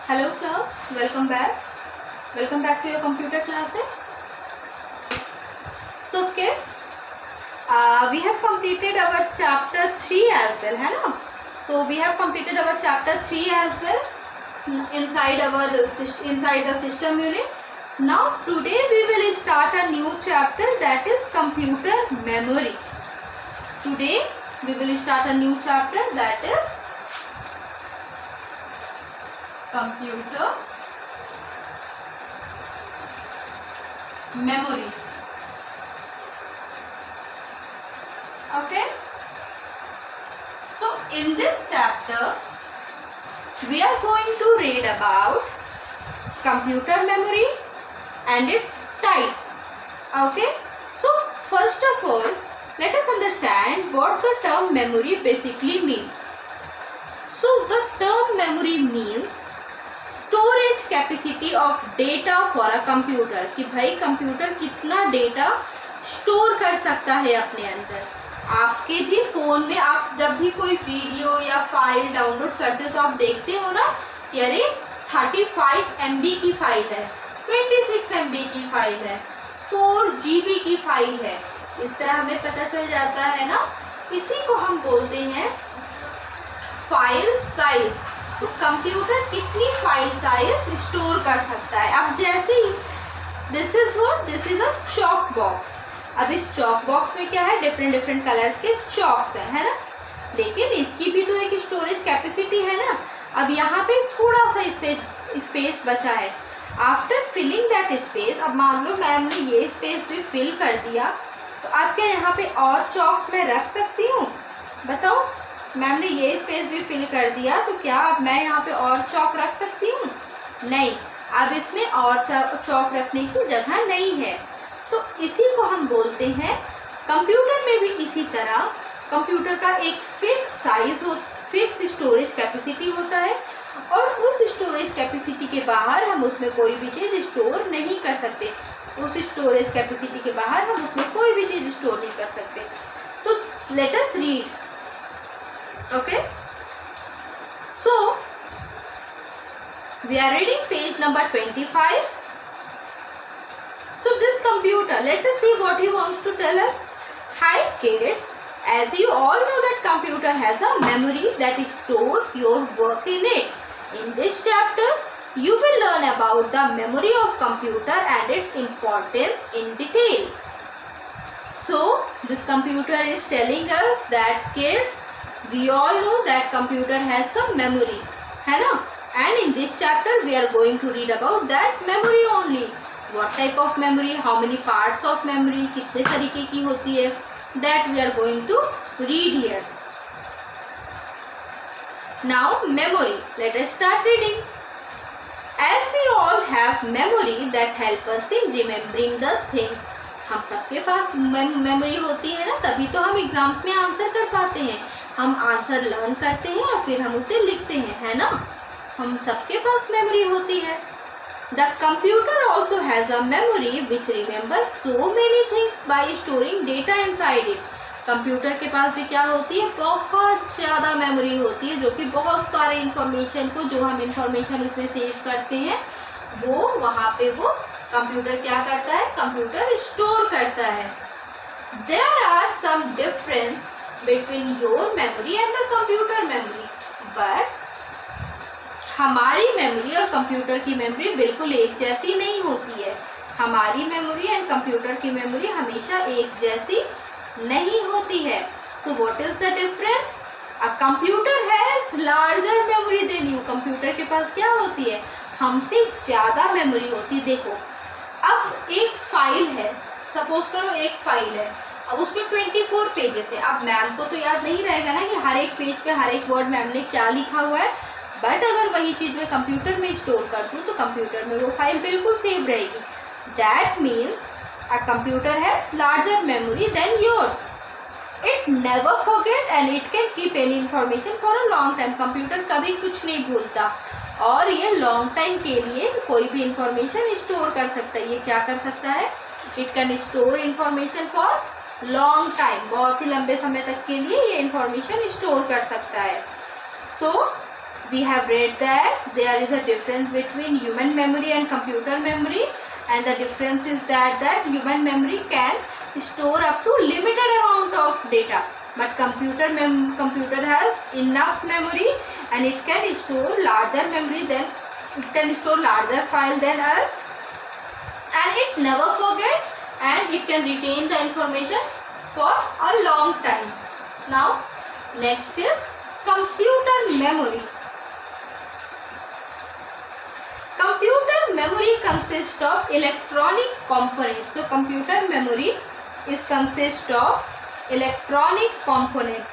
Hello class, welcome back. Welcome back to your computer classes. So kids, we have completed our chapter 3 as well, है ना? So we have completed our chapter 3 as well inside the system unit. Now today we will start a new chapter, that is computer memory. Today we will start a new chapter, that is computer memory. Okay, so in this chapter we are going to read about computer memory and its type. Okay, so first of all let us understand what the term memory basically means. So the term memory means storage capacity of data for a computer, कि भाई computer कितना data store कर सकता है अपने अंदर. आपके भी फ़ोन में आप जब भी कोई वीडियो या फाइल डाउनलोड करते हो तो आप देखते हो ना, यारे 35 MB की फाइल है, 26 MB की फाइल है, 4 GB की फाइल है. इस तरह हमें पता चल जाता है ना. इसी को हम बोलते हैं फाइल साइज. तो कंप्यूटर कितनी फाइल साइज स्टोर कर सकता है. अब जैसे ही this is a chalk box. अब इस चॉक बॉक्स में क्या है, डिफरेंट कलर के चॉक्स है ना, लेकिन इसकी भी तो एक स्टोरेज कैपेसिटी है ना. अब यहाँ पे थोड़ा सा स्पेस बचा है. आफ्टर फिलिंग दैट स्पेस, अब मान लो मैम ने ये स्पेस भी फिल कर दिया, तो अब क्या यहाँ पे और चॉक्स मैं रख सकती हूँ? बताओ, मैम ने ये स्पेस भी फिल कर दिया तो क्या अब मैं यहाँ पे और चौक रख सकती हूँ? नहीं, अब इसमें और चौक रखने की जगह नहीं है. तो इसी को हम बोलते हैं कंप्यूटर में भी इसी तरह कंप्यूटर का एक फिक्स स्टोरेज कैपेसिटी होता है, और उस स्टोरेज कैपेसिटी के बाहर हम उसमें कोई भी चीज़ स्टोर नहीं कर सकते. उस स्टोरेज कैपेसिटी के बाहर हम उसमें कोई भी चीज़ स्टोर नहीं कर सकते. तो let us read. Okay, so we are reading page number 25. So this computer, let us see what he wants to tell us. Hi kids, as you all know that computer has a memory that stores your work in it. In this chapter you will learn about the memory of computer and its importance in detail. So this computer is telling us that kids, we all know that computer has some memory, है ना, and in this chapter we are going to read about that memory only. What type of memory, how many parts of memory, कितने तरीके की होती है, that we are going to read here. Now memory, let us start reading. As we all have memory that help us in remembering the things. हम सबके पास memory होती है ना, तभी तो हम एग्जाम्स में आंसर कर पाते हैं. हम आंसर लर्न करते हैं और फिर हम उसे लिखते हैं, है ना. हम सबके पास मेमोरी होती है. The computer also has a memory which remember so many things by storing data inside it. Computer के पास भी क्या होती है, बहुत ज़्यादा मेमोरी होती है, जो कि बहुत सारे इंफॉर्मेशन को, जो हम इंफॉर्मेशन उसमें सेव करते हैं, वो वहाँ पे वो कंप्यूटर क्या करता है, कंप्यूटर स्टोर करता है. There are some difference between your memory and the computer memory, but हमारी मेमोरी और कंप्यूटर की मेमोरी बिल्कुल एक जैसी नहीं होती है. हमारी मेमोरी एंड कंप्यूटर की मेमोरी हमेशा एक जैसी नहीं होती है. So what is the difference? A computer has larger memory than you. Computer के पास क्या होती है, हमसे ज़्यादा मेमोरी होती है. देखो, अब एक फाइल है, सपोज करो एक फाइल है, अब उसमें 24 पेजेस है. अब मैम को तो याद नहीं रहेगा ना कि हर एक पेज पे हर एक वर्ड मैम ने क्या लिखा हुआ है, बट अगर वही चीज़ मैं कंप्यूटर में स्टोर कर दूँ तो कंप्यूटर में वो फाइल बिल्कुल सेव रहेगी. That means a computer has larger memory than yours. It never forget and it can keep any information for a long time. Computer कभी कुछ नहीं भूलता और ये लॉन्ग टाइम के लिए कोई भी इंफॉर्मेशन स्टोर कर सकता है. ये क्या कर सकता है, it can store information for long time. बहुत ही लंबे समय तक के लिए ये इंफॉर्मेशन स्टोर कर सकता है. सो we have read that there is a difference between human memory and computer memory, and the difference is that human memory can store up to limited amount of data, but computer has enough memory and it can store larger file than us, and it never forget and it can retain the information for a long time. Now next is computer memory. Computer memory consists of electronic components. So computer memory is consist of electronic component.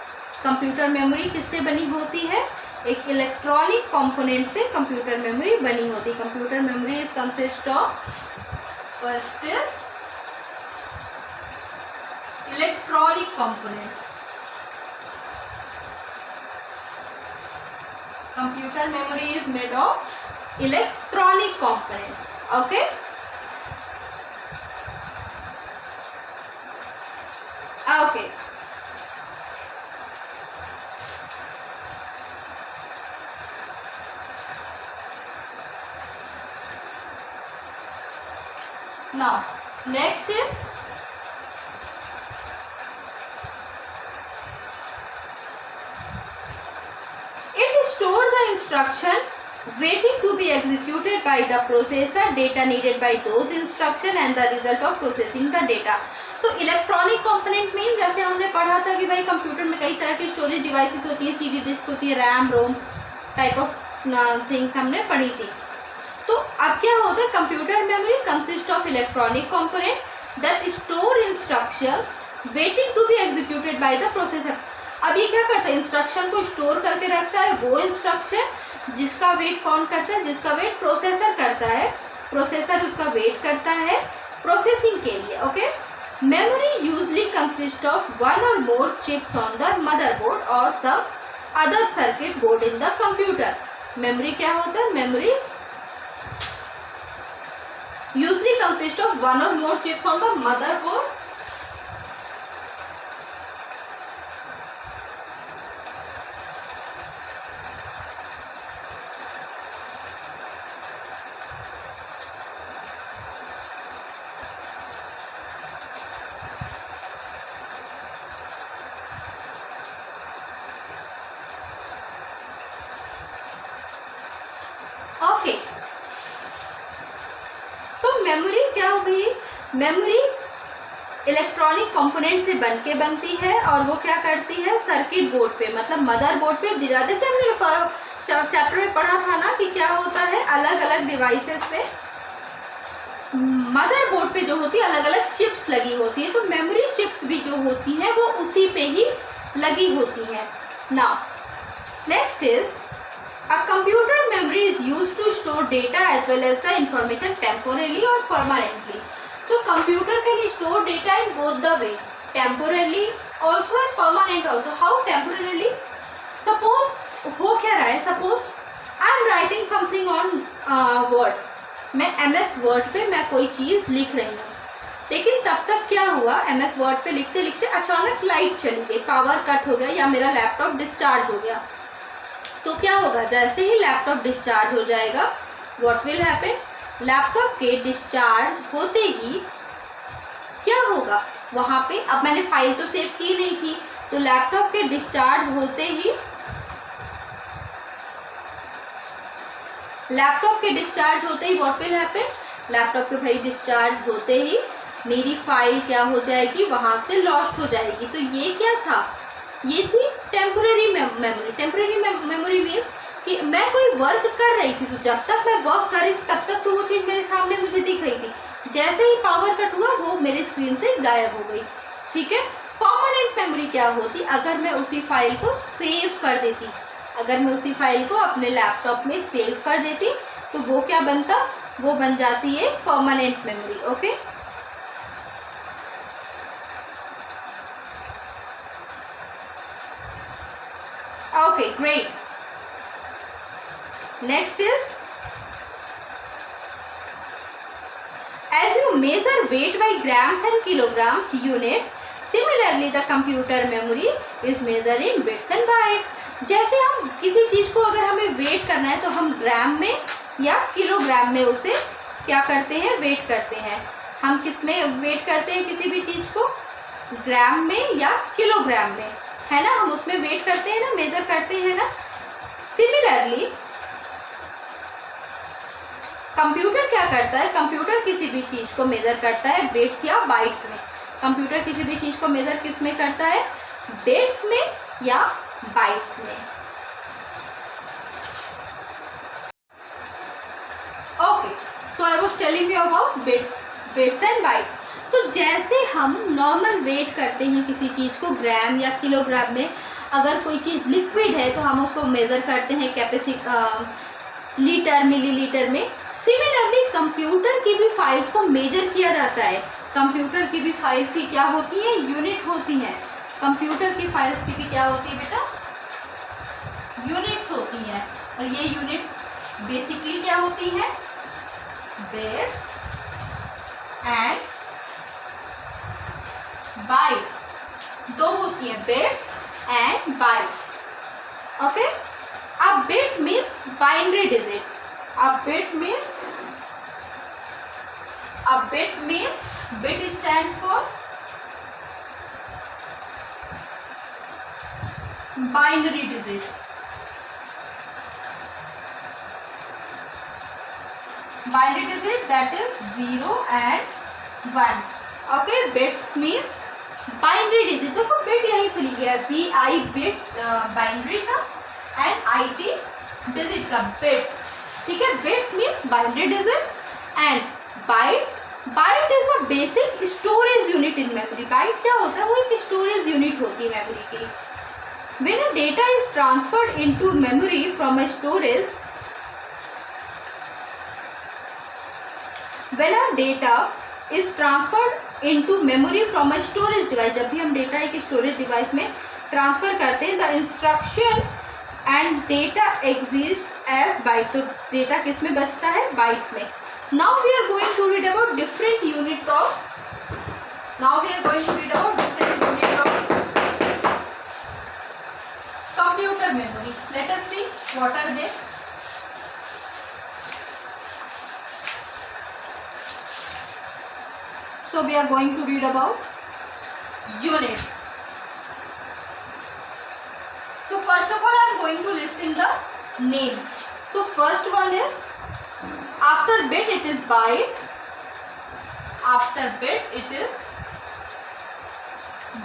Computer memory किससे बनी होती है? एक electronic component से computer memory बनी होती है. Computer memory is consist of, first is electronic component. Computer memory is made of electronic component. Okay, okay. Now next is it stores the instruction waiting to be executed by the processor, data needed by those instruction and the result of processing the data. तो electronic component mean जैसे हमने पढ़ा था कि भाई computer में कई तरह की स्टोरेज डिवाइसेस होती है, सीडी डिस्क होती है, RAM ROM type of things हमने पढ़ी थी. तो अब क्या होता है, computer memory consist of electronic component that store instructions waiting to be executed by the processor. अब ये क्या करता है, इंस्ट्रक्शन को स्टोर करके रखता है, वो इंस्ट्रक्शन जिसका वेट कौन करता है, जिसका वेट प्रोसेसर करता है. प्रोसेसर उसका वेट करता है प्रोसेसिंग के लिए. Okay, memory usually consist of one or more chips on the motherboard or some other circuit board in the computer. Memory क्या होता है, memory usually consist of one or more chips on the motherboard okay. So memory क्या हुई, memory electronic component से बनती है और वो क्या करती है, सर्किट बोर्ड पे मतलब मदरबोर्ड पे. जैसे हमने चैप्टर में पढ़ा था ना कि क्या होता है, अलग अलग डिवाइसेस पे मदरबोर्ड पे जो होती है अलग अलग चिप्स लगी होती है. तो मेमोरी चिप्स भी जो होती हैं वो उसी पे ही लगी होती हैं. Now next is a computer memory is used to store data as well as the information temporarily or permanently. So computer can store data in both the way, temporarily also and permanent also. How temporarily? Suppose हो क्या रहा है, suppose I am writing something on Word. मैं MS Word पे मैं कोई चीज़ लिख रही हूँ, लेकिन तब तक क्या हुआ, MS Word पे लिखते लिखते अचानक लाइट चली गई, पावर कट हो गया या मेरा लैपटॉप डिस्चार्ज हो गया. तो क्या होगा, जैसे ही लैपटॉप डिस्चार्ज हो जाएगा, व्हाट विल हैपन, लैपटॉप के डिस्चार्ज होते ही क्या होगा वहाँ पे, अब मैंने फाइल तो सेव की नहीं थी, तो लैपटॉप के डिस्चार्ज होते ही व्हाट विल हैपन, लैपटॉप के भाई डिस्चार्ज होते ही मेरी फाइल क्या हो जाएगी, वहाँ से लॉस्ट हो जाएगी. तो ये क्या था, ये थी temporary memory. Temporary memory means कि मैं कोई वर्क कर रही थी, तो जब तक मैं वर्क कर रही थी तब तक तो वो चीज़ मेरे सामने मुझे दिख रही थी, जैसे ही पावर कट हुआ वो मेरे स्क्रीन से गायब हो गई. ठीक है. परमानेंट मेमोरी क्या होती, अगर मैं उसी फाइल को सेव कर देती, अगर मैं उसी फाइल को अपने लैपटॉप में सेव कर देती तो वो क्या बनता, वो बन जाती है permanent memory. Okay. Okay, great. Next is, as you measure weight by grams and kilograms units, similarly the computer memory is measured in bits and bytes. जैसे हम किसी चीज़ को अगर हमें वेट करना है तो हम ग्राम में या किलोग्राम में उसे क्या करते हैं, वेट करते हैं। हम किस में वेट करते हैं किसी भी चीज़ को, ग्राम में या किलोग्राम में, है ना, हम उसमें वेट करते हैं ना, मेजर करते हैं ना। सिमिलरली कंप्यूटर क्या करता है, कंप्यूटर किसी भी चीज़ को मेजर करता है बिट्स या बाइट्स में। कंप्यूटर किसी भी चीज़ को मेजर किस में करता है, बिट्स में या बाइट्स में। Okay, so I was telling you about bits and bytes. तो जैसे हम नॉर्मल वेट करते हैं किसी चीज़ को ग्राम या किलोग्राम में, अगर कोई चीज़ लिक्विड है तो हम उसको मेज़र करते हैं लीटर मिलीलीटर में। सिमिलरली कंप्यूटर की भी फाइल्स को मेजर किया जाता है। कंप्यूटर की भी फाइल्स की क्या होती हैं, यूनिट होती हैं। कंप्यूटर की फाइल्स की भी क्या होती है बेटा, यूनिट्स होती हैं। और ये यूनिट्स बेसिकली क्या होती हैं, बिट्स एंड बाइट्स, दो होती हैं, bits and bytes. Okay, a bit means binary digit. A bit means bit stands for binary digit. Binary digit, that is 0 and 1. Okay, bits means binary digit. देखो bit यहीं से लिख गया, BI bit binary का and IT digit का, bits, ठीक है। Bit means binary digit and byte is a basic storage unit in memory. Byte क्या होता है, वो एक स्टोरेज यूनिट होती है मेमोरी की। When a data is transferred into memory from a storage, when a data is transferred into memory from a storage device, जब भी हम डेटा एक स्टोरेज डिवाइस में ट्रांसफर करते हैं, the instruction and data exist as byte, तो data किस में बचता है, बाइट्स में। Now we are going to read about different unit of computer memory. Let us see what are they. So we are going to read about units. So first of all I am going to list in the name. So first one is, after bit it is byte, after bit it is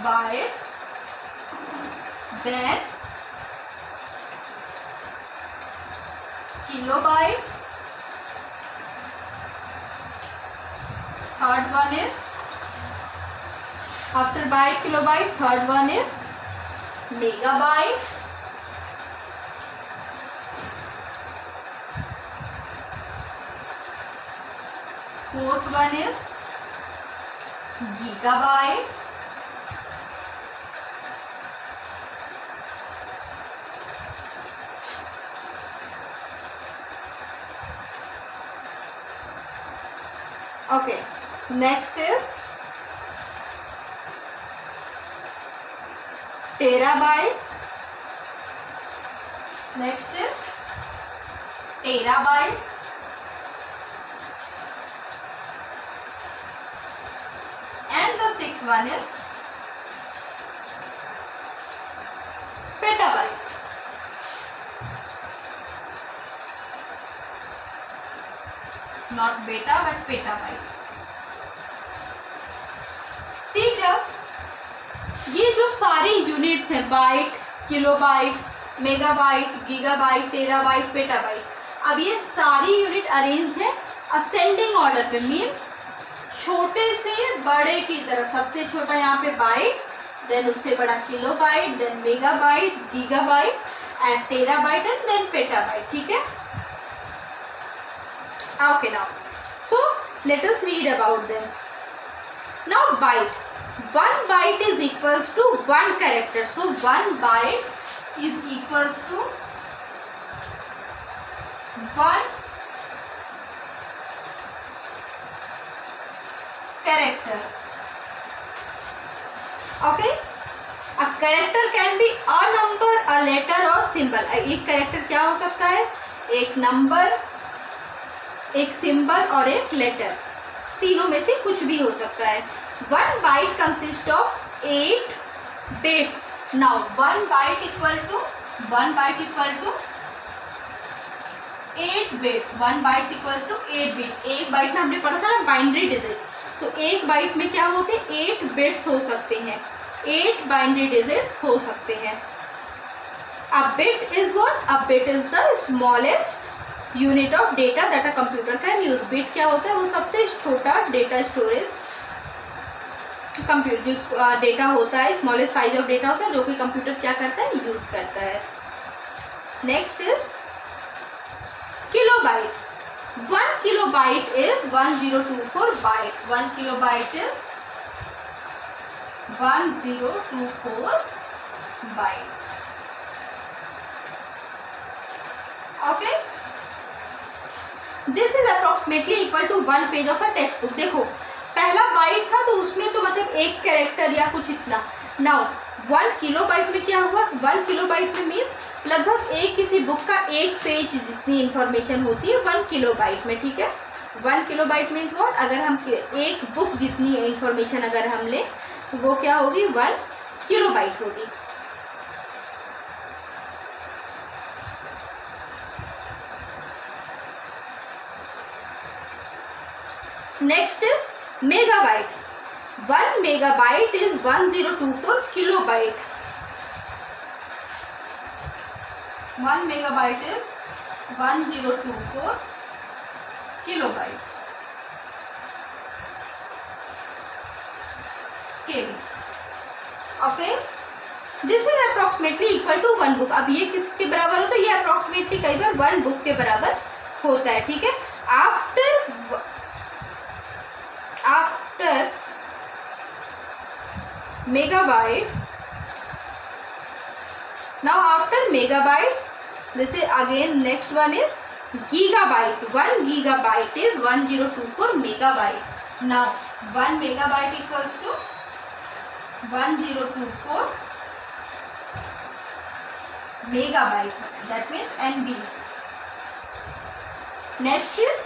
byte, then kilobyte, third one is, after byte kilobyte, third one is megabyte, fourth one is gigabyte, okay, next is terabytes, next is terabytes, and the sixth one is petabyte. Not beta but petabyte. See class, ये जो सारी units हैं, byte, kilobyte, megabyte, gigabyte, terabyte, petabyte, अब ये सारी unit arrange है ascending order पे, means छोटे से बड़े की तरफ। सबसे छोटा यहाँ पे बाइट, देन उससे बड़ा kilobyte, then megabyte, gigabyte and terabyte and then petabyte, ठीक है। Okay, now so let us read about them. Now byte, one byte is equals to one character, so one byte is equals to one character. Okay, a character can be a number, a letter और symbol. एक character क्या हो सकता है, एक number, एक symbol और एक लेटर, तीनों में से कुछ भी हो सकता है। 1 byte consist of 8 bits. Now 1 byte equal to 8 bits. 1 byte equal to 8 bit. एक बाइट में हमने पढ़ा था ना बाइनरी डिजिट, तो एक बाइट में क्या होते हैं, 8 बिट्स हो सकते हैं, 8 बाइनरी डिजिट्स हो सकते हैं। A bit is what? A bit is the smallest unit of data that a computer can use. Bit क्या होता है, वो सबसे छोटा डेटा स्टोरेज कंप्यूटर जो डेटा होता है, स्मॉलेस्ट साइज ऑफ डेटा होता है जो कि कंप्यूटर क्या करता है, यूज करता है। Next is kilobyte. 1 kilobyte is 1024 bytes. 1 kilobyte is 1024 bytes. Okay, this is approximately equal to 1 page of a text book. देखो पहला बाइट था तो उसमें तो मतलब एक कैरेक्टर या कुछ इतना। नाउ 1 किलोबाइट में क्या हुआ, 1 किलोबाइट में मीन्स लगभग एक किसी बुक का एक पेज जितनी इंफॉर्मेशन होती है 1 किलोबाइट में। ठीक है, 1 किलोबाइट मीन्स व्हाट, अगर हम एक बुक जितनी इंफॉर्मेशन अगर हम लें तो वो क्या होगी, 1 किलोबाइट होगी। Next is megabyte. 1 megabyte is 1024 kilobyte. 1 megabyte is 1024 kilobyte KB. Okay, this is approximately equal to 1 book. अब ये किसके बराबर होता है, ये approximately कई बार 1 book के बराबर होता है। ठीक है, after megabyte, now after megabyte, this is again next one is gigabyte. 1 gigabyte is 1024 megabyte. Now 1 megabyte equals to 1024 megabyte, that means MBs. Next is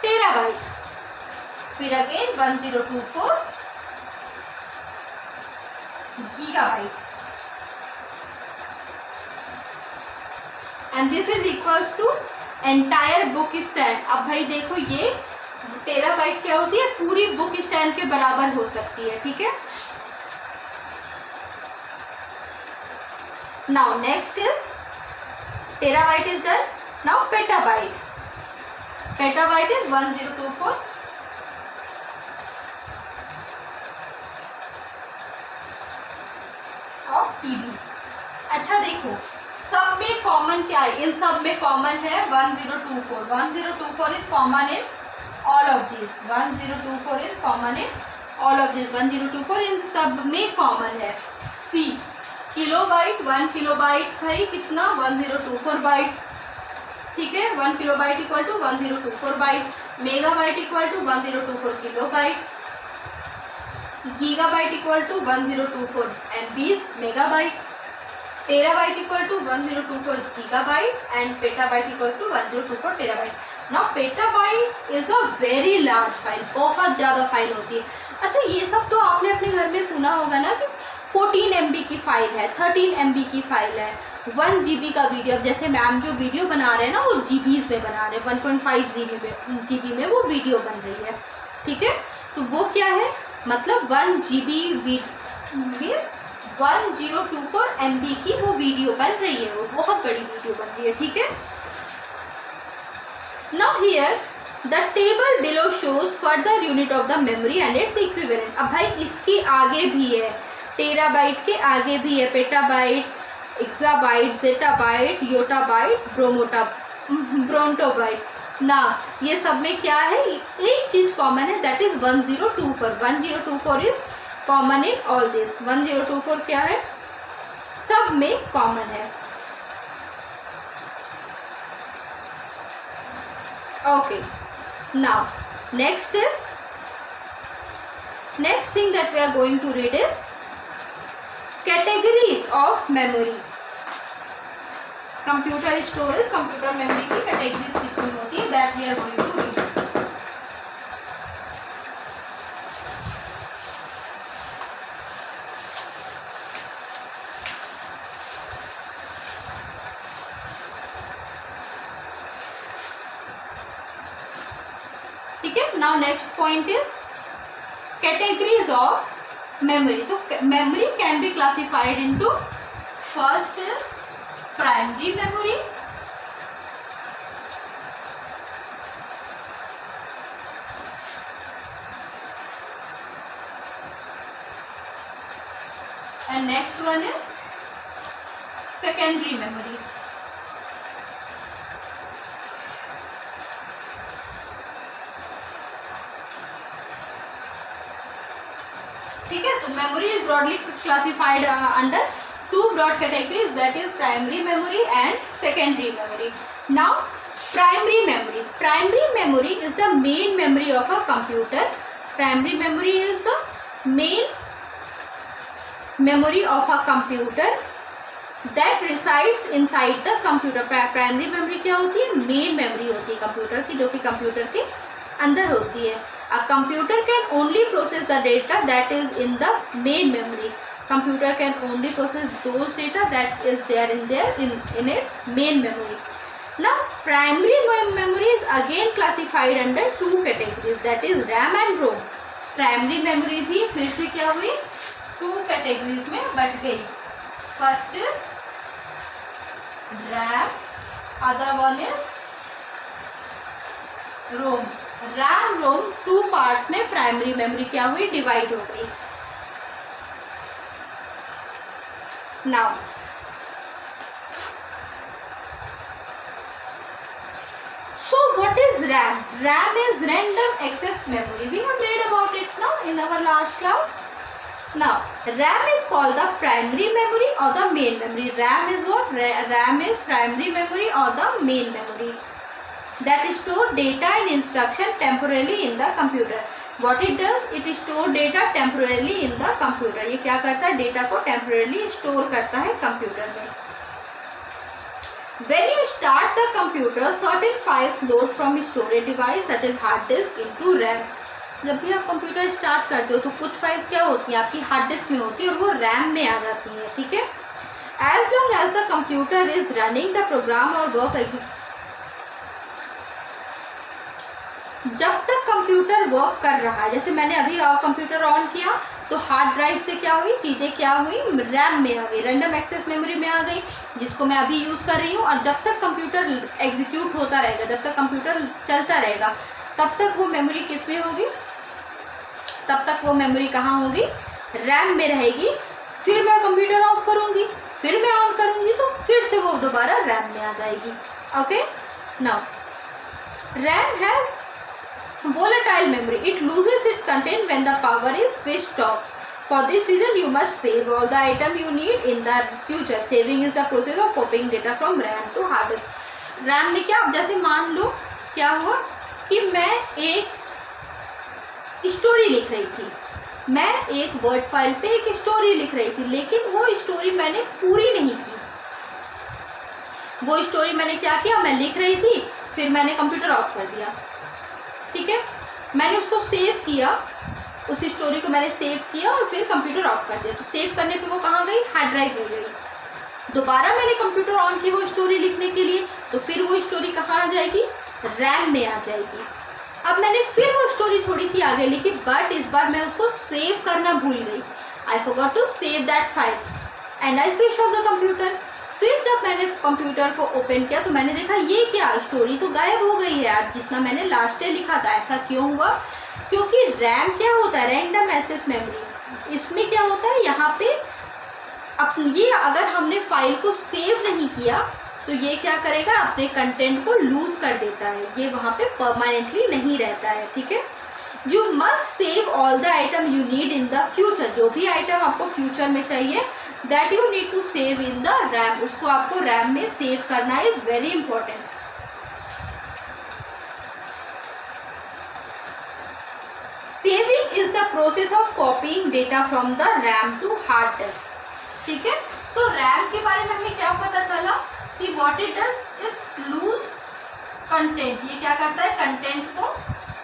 terabyte, फिर again 1024 gigabyte, and this is equals to entire book stand. अब भाई देखो ये terabyte क्या होती है, पूरी book stand के बराबर हो सकती है। ठीक है, now next is terabyte is done. Now petabyte. Petabyte is 1024 of TB. अच्छा देखो सब में कॉमन क्या है, इन सब में कॉमन है 1024। 1024 is common in all of this. 1024 is common in all of this. 1024 इन सब में कॉमन है। सी किलोबाइट, 1 किलोबाइट भाई कितना, 1024 बाइट। ठीक है, 1 kilobyte equal to 1024 byte. Megabyte equal to 1024 kilobyte. Gigabyte equal to 1024 MBs megabyte. Terabyte equal to 1024 gigabyte and petabyte equal to 1024 terabyte. Now petabyte is a very large file, बहुत ज़्यादा file होती है। अच्छा ये सब तो आपने अपने घर में सुना होगा ना कि 14 MB की फाइल है, 13 MB की फाइल है, 1 GB का वीडियो। अब जैसे मैम जो वीडियो बना रहे हैं ना वो GBs में बना रहे हैं, 1.5 GB में वो वीडियो बन रही है। ठीक है, तो वो क्या है, मतलब 1 GB मीन्स 1024 MB की वो वीडियो बन रही है, वो बहुत बड़ी वीडियो बन रही है। ठीक है, now here the table below shows further unit of the memory and its equivalent. अब भाई इसके आगे भी है, टेराबाइट के आगे भी है petabyte, exabyte, zettabyte, yottabyte, brontobyte. ना ये सब में क्या है, एक चीज कॉमन है, that is 1024। 1024 is common in all this. 1024 क्या है, सब में कॉमन है। Okay, now next thing that we are going to read is categories of memory. Computer storage, computer memory की कैटेगरीज कितनी होती है, that we are going to read. ठीक है, now next point is categories of memory. So memory can be classified into, first is primary memory, and next one is secondary memory. ठीक है, तो memory is broadly classified under two broad categories, that is primary memory and secondary memory. Now primary memory, primary memory is the main memory of a computer. Primary memory is the main memory of a computer that resides inside the computer. Primary memory क्या होती है, main memory होती है computer की, जो कि computer के अंदर होती है. A computer can only process the data that is in the main memory. Computer can only process those data that is there in its main memory. Now primary memory is again classified under two categories, that is RAM and ROM. Primary memory भी फिर से क्या हुई, two categories में but गई. First is RAM, other one is ROM. RAM ROM two parts में primary memory क्या हुई, डिवाइड हो गई. Now so what is RAM? RAM is random access memory. We have read about it now in our last class. Now RAM is called the primary memory or the main memory. RAM is what? RAM is primary memory or the main memory that store data and instruction temporarily in the computer. What it does? It store data temporarily in the computer. ये क्या करता है, data को temporarily store करता है computer में. When you start the computer, certain files load from storage device such as hard disk into RAM. जब भी आप कंप्यूटर स्टार्ट करते हो तो कुछ फाइल्स क्या होती हैं, आपकी हार्ड डिस्क में होती है और वो रैम में आ जाती है. ठीक है, as long as the computer is running the program or work, जब तक कंप्यूटर वर्क कर रहा है, जैसे मैंने अभी कंप्यूटर ऑन किया तो हार्ड ड्राइव से क्या हुई, चीज़ें क्या हुई, रैम में आ गई, रैंडम एक्सेस मेमोरी में आ गई, जिसको मैं अभी यूज़ कर रही हूँ. और जब तक कंप्यूटर एग्जीक्यूट होता रहेगा, जब तक कंप्यूटर चलता रहेगा, तब तक वो मेमोरी किस में होगी, तब तक वो मेमोरी कहाँ होगी, रैम में रहेगी. फिर मैं कंप्यूटर ऑफ करूँगी, फिर मैं ऑन करूँगी तो फिर से वो दोबारा रैम में आ जाएगी. Okay, now RAM has volatile memory. It loses its content when the power is switched off. For this reason you must save all the item you need in the future. Saving is the process of copying data from RAM to hard disk. RAM में क्या, जैसे मान लो क्या हुआ कि मैं एक story लिख रही थी, मैं एक वर्ड फाइल पे एक स्टोरी लिख रही थी, लेकिन वो स्टोरी मैंने पूरी नहीं की. वो स्टोरी मैंने क्या किया, मैं लिख रही थी, फिर मैंने कंप्यूटर ऑफ कर दिया. ठीक है, मैंने उसको सेव किया, उस स्टोरी को मैंने सेव किया और फिर कंप्यूटर ऑफ कर दिया. तो सेव करने पे वो कहाँ गई, हार्ड ड्राइव में गई. दोबारा मैंने कंप्यूटर ऑन की वो स्टोरी लिखने के लिए, तो फिर वो स्टोरी कहाँ आ जाएगी, रैम में आ जाएगी. अब मैंने फिर वो स्टोरी थोड़ी सी आगे लिखी, बट इस बार मैं उसको सेव करना भूल गई. I forgot to save that file and I switch off the computer. फिर जब मैंने कंप्यूटर को ओपन किया तो मैंने देखा ये क्या, स्टोरी तो गायब हो गई है आज, जितना मैंने लास्ट डे लिखा था. ऐसा क्यों हुआ, क्योंकि रैम क्या होता है, रैंडम एक्सेस मेमोरी. इसमें क्या होता है, यहाँ पे ये अगर हमने फाइल को सेव नहीं किया तो ये क्या करेगा, अपने कंटेंट को लूज कर देता है, ये वहाँ पे परमानेंटली नहीं रहता है. ठीक है, you must save all the item you need in the future. जो भी आइटम आपको फ्यूचर में चाहिए, that you need to save in the RAM, उसको आपको रैम में सेव करना is very important. Saving is the process of copying data from the RAM to hard disk. ठीक है, सो रैम के बारे में हमें क्या पता चला कि what it does it lose content, ये क्या करता है कंटेंट को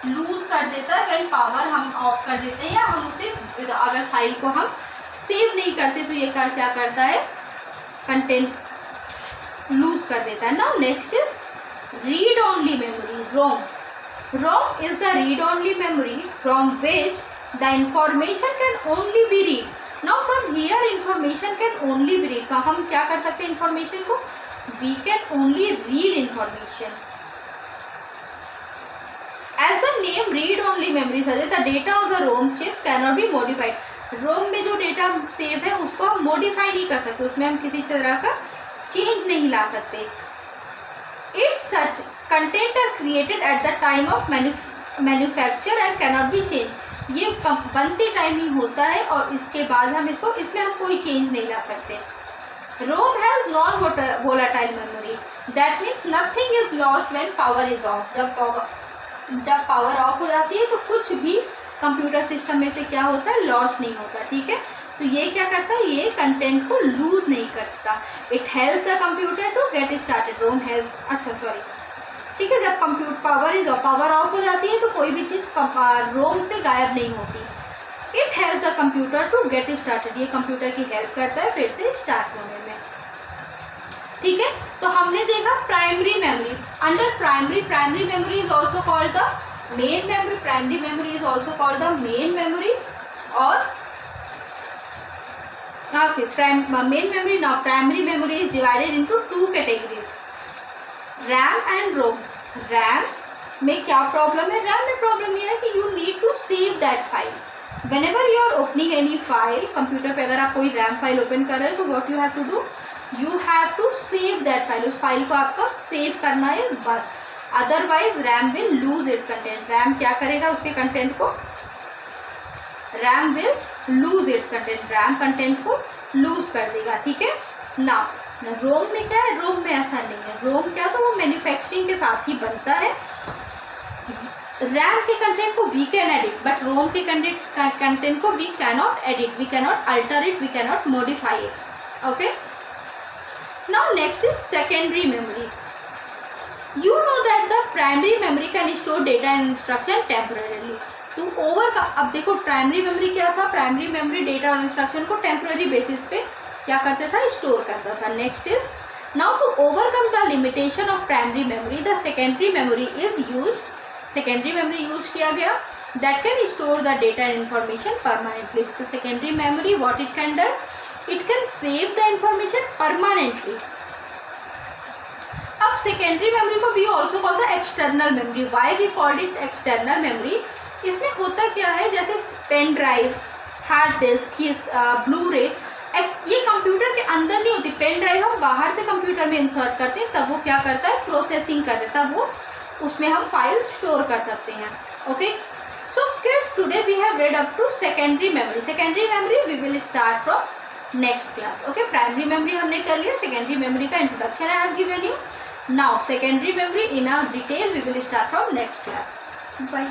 लूज कर देता है व्हेन पावर हम ऑफ कर देते हैं या हम उसे अगर फाइल को हम सेव नहीं करते तो ये क्या करता है कंटेंट लूज कर देता है। Now next is read only memory, ROM. ROM is the read only memory from which the information can only be read. Now from here information can only be read, हम क्या कर सकते हैं information को, we can only read information. As the name read only memory suggests, the data of the ROM chip cannot be modified. ROM में जो data save है उसको हम मॉडिफाई नहीं कर सकते, उसमें हम किसी तरह का चेंज नहीं ला सकते। Its such content are created at the time of manufacture and cannot be changed. ये बनते टाइम ही होता है और इसके बाद हम इसमें हम कोई चेंज नहीं ला सकते। ROM has non-volatile memory. That means nothing is lost when power is off. जब पावर ऑफ हो जाती है तो कुछ भी कंप्यूटर सिस्टम में से क्या होता है लॉस नहीं होता, ठीक है। तो ये क्या करता है, ये कंटेंट को लूज नहीं करता। It help the computer to get started. ROM help, अच्छा सॉरी, ठीक है, जब कंप्यूटर पावर ऑफ हो जाती है तो कोई भी चीज़ रोम से गायब नहीं होती। It help the computer to get started, ये कंप्यूटर की हेल्प करता है फिर से स्टार्ट होने में, ठीक है। तो हमने देखा primary memory. Under primary memory is also called the main memory. Primary memory is also called the main memory और main memory. Now primary memory is divided into two categories, RAM and ROM. RAM में क्या problem है, RAM में problem ये है कि you need to save that file whenever you are opening any file. Computer पे अगर आप कोई रैम फाइल ओपन कर रहे हो तो what you have to do, you have to save that file, उस फाइल को आपका सेव करना है बस, otherwise RAM will lose its content. RAM क्या करेगा उसके कंटेंट को, RAM will lose its content, RAM content को लूज कर देगा, ठीक है ना। रोम में क्या है, रोम में ऐसा नहीं है। रोम क्या, तो वो मैन्युफैक्चरिंग के साथ ही बनता है। रैम के कंटेंट को we can edit but ROM के कंटेंट को we cannot edit, we cannot alter it, we cannot modify it, okay. Now next is secondary memory. You know that the primary memory can store data and instruction temporarily. To overcome, अब देखो primary memory क्या था, primary memory data और instruction को temporary basis पे क्या करता था, स्टोर करता था। Next is now to overcome the limitation of primary memory the secondary memory is used. Secondary memory use किया गया that can store the data and information permanently. तो secondary memory what it can does, it can save the information permanently. अब secondary memory को we also call the external memory. Why we called it external memory? इसमें होता क्या है, जैसे pen drive, hard disk, Blu ray, ये computer के अंदर नहीं होती। पेन ड्राइव हम बाहर से कंप्यूटर में इंसर्ट करते हैं, तब वो क्या करता है, प्रोसेसिंग कर देता है, वो उसमें हम फाइल स्टोर कर सकते हैं, okay. So kids today we have read up to secondary memory. Secondary memory we will start from next class, okay. Primary memory हमने कर लिया, सेकेंडरी मेमोरी का introduction I have given you. Now secondary memory in a detail we will start from next class. Bye.